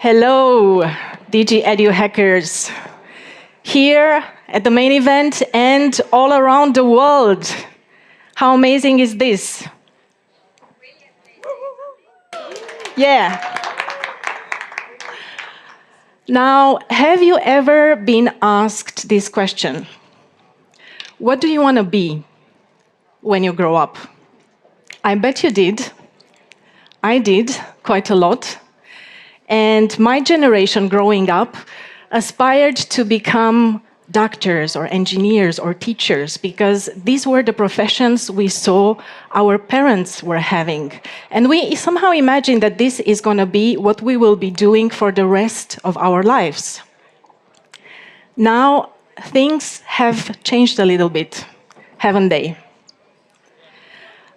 Hello, DigiEduHackers. Here at the main event and all around the world. How amazing is this? Yeah. Now, have you ever been asked this question? What do you want to be when you grow up? I bet you did. I did quite a lot. And my generation growing up aspired to become doctors or engineers or teachers because these were the professions we saw our parents were having. And we somehow imagined that this is going to be what we will be doing for the rest of our lives. Now, things have changed a little bit, haven't they?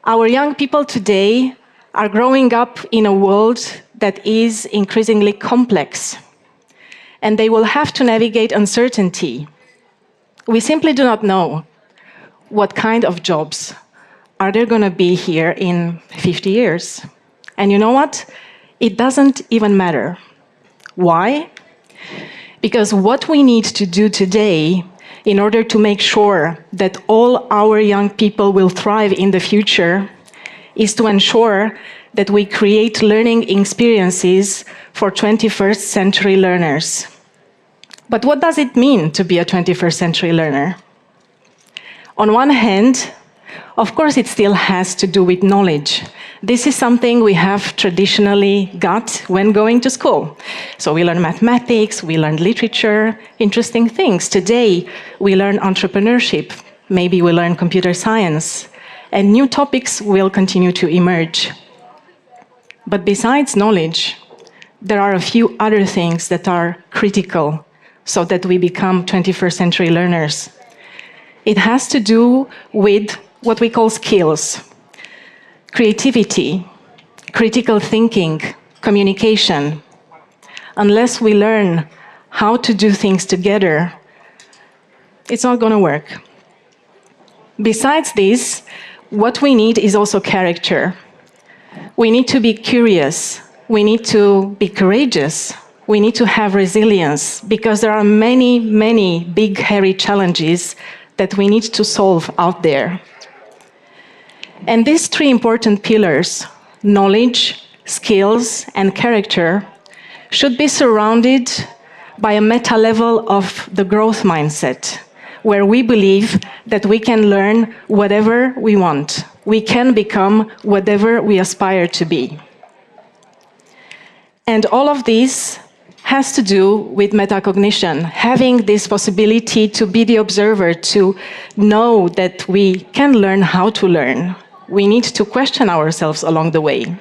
Our young people today are growing up in a world that is increasingly complex, and they will have to navigate uncertainty. We simply do not know what kind of jobs are there going to be here in 50 years. And you know what? It doesn't even matter. Why? Because what we need to do today in order to make sure that all our young people will thrive in the future is to ensure that we create learning experiences for 21st century learners. But what does it mean to be a 21st century learner? On one hand, of course, it still has to do with knowledge. This is something we have traditionally got when going to school. So we learn mathematics, we learn literature, interesting things. Today, we learn entrepreneurship. Maybe we learn computer science. And new topics will continue to emerge. But besides knowledge, there are a few other things that are critical so that we become 21st century learners. It has to do with what we call skills: creativity, critical thinking, communication. Unless we learn how to do things together, it's not going to work. Besides this, what we need is also character. We need to be curious. We need to be courageous. We need to have resilience because there are many, many big, hairy challenges that we need to solve out there. And these three important pillars, knowledge, skills, and character, should be surrounded by a meta level of the growth mindset, where we believe that we can learn whatever we want. We can become whatever we aspire to be. And all of this has to do with metacognition, having this possibility to be the observer, to know that we can learn how to learn. We need to question ourselves along the way.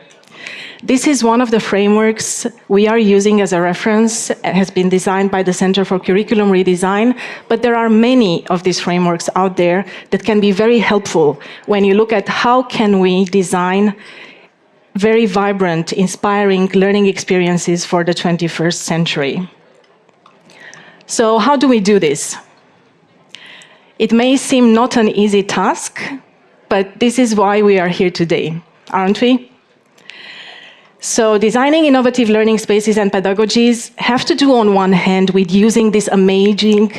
This is one of the frameworks we are using as a reference. It has been designed by the Center for Curriculum Redesign, but there are many of these frameworks out there that can be very helpful when you look at how can we design very vibrant, inspiring learning experiences for the 21st century. So how do we do this? It may seem not an easy task, but this is why we are here today, aren't we? So designing innovative learning spaces and pedagogies have to do on one hand with using this amazing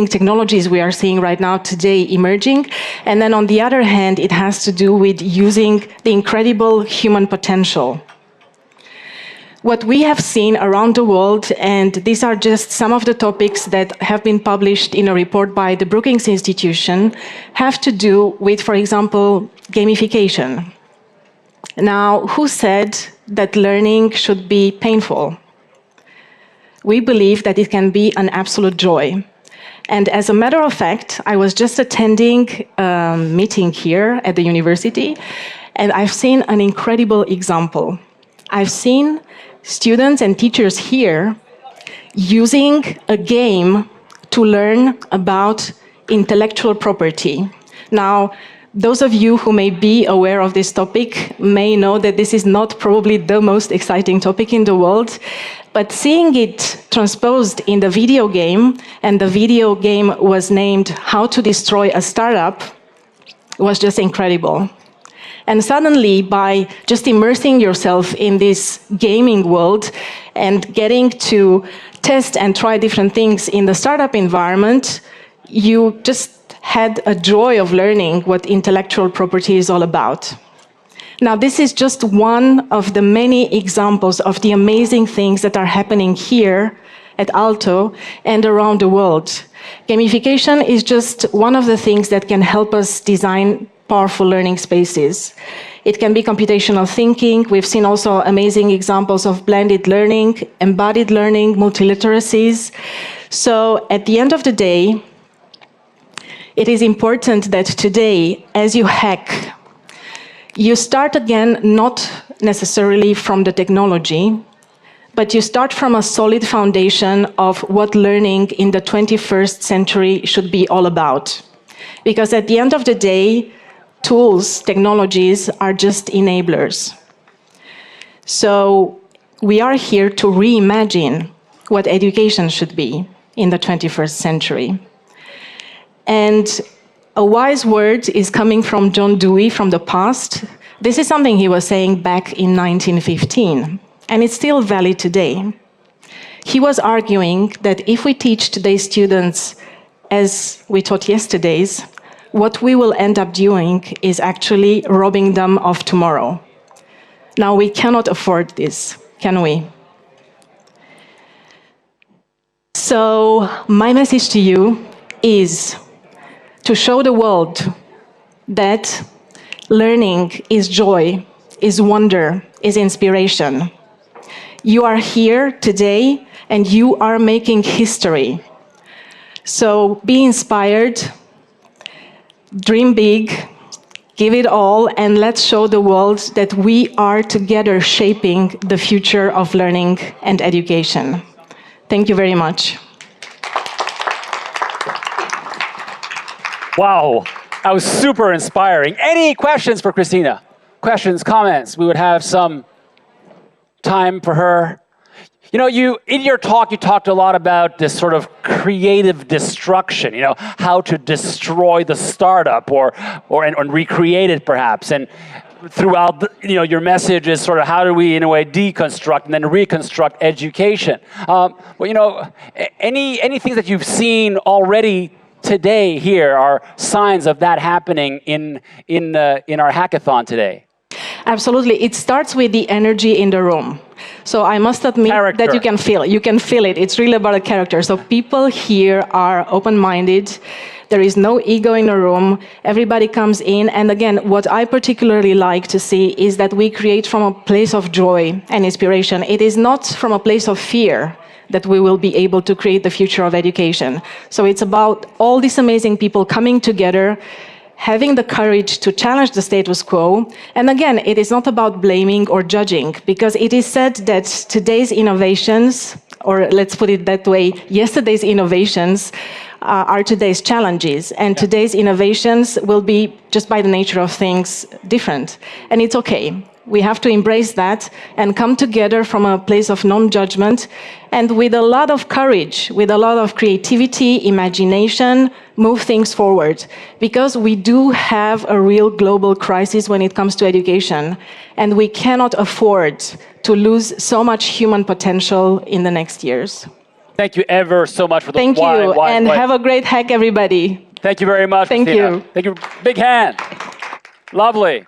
technologies we are seeing right now today emerging. And then on the other hand, it has to do with using the incredible human potential. What we have seen around the world, and these are just some of the topics that have been published in a report by the Brookings Institution, have to do with, for example, gamification. Now, who said that learning should be painful? We believe that it can be an absolute joy. And as a matter of fact, I was just attending a meeting here at the university, and I've seen an incredible example. I've seen students and teachers here using a game to learn about intellectual property. Now, those of you who may be aware of this topic may know that this is not probably the most exciting topic in the world, but seeing it transposed in the video game, and the video game was named How to Destroy a Startup, was just incredible. And suddenly, by just immersing yourself in this gaming world and getting to test and try different things in the startup environment, you just had a joy of learning what intellectual property is all about. Now, this is just one of the many examples of the amazing things that are happening here at Aalto and around the world. Gamification is just one of the things that can help us design powerful learning spaces. It can be computational thinking. We've seen also amazing examples of blended learning, embodied learning, multiliteracies. So at the end of the day, it is important that today, as you hack, you start again not necessarily from the technology, but you start from a solid foundation of what learning in the 21st century should be all about. Because at the end of the day, tools, technologies are just enablers. So we are here to reimagine what education should be in the 21st century. And a wise word is coming from John Dewey from the past. This is something he was saying back in 1915, and it's still valid today. He was arguing that if we teach today's students as we taught yesterday's, what we will end up doing is actually robbing them of tomorrow. Now, we cannot afford this, can we? So, my message to you is to show the world that learning is joy, is wonder, is inspiration. You are here today and you are making history. So be inspired, dream big, give it all, and let's show the world that we are together shaping the future of learning and education. Thank you very much. Wow, that was super inspiring. Any questions for Christina? Questions, comments? We would have some time for her. You know, in your talk, you talked a lot about this sort of creative destruction, you know, how to destroy the startup and recreate it perhaps. And throughout, your message is sort of how do we, in a way, deconstruct and then reconstruct education. Any things that you've seen already today here are signs of that happening in our hackathon today? Absolutely. It starts with the energy in the room. So I must admit that you can feel it. It's really about a character. So people here are open-minded. There is no ego in the room. Everybody comes in. And again, what I particularly like to see is that we create from a place of joy and inspiration. It is not from a place of fear that we will be able to create the future of education. So it's about all these amazing people coming together, having the courage to challenge the status quo. And again, it is not about blaming or judging, because it is said that today's innovations, or let's put it that way, yesterday's innovations are today's challenges. And today's innovations will be, just by the nature of things, different. And it's okay. We have to embrace that and come together from a place of non-judgment and with a lot of courage, with a lot of creativity, imagination, move things forward. Because we do have a real global crisis when it comes to education, and we cannot afford to lose so much human potential in the next years. Thank you ever so much for the Thank you, and have a great hack, everybody. Thank you very much, Thank Christina. you. Thank you. Big hand. Lovely.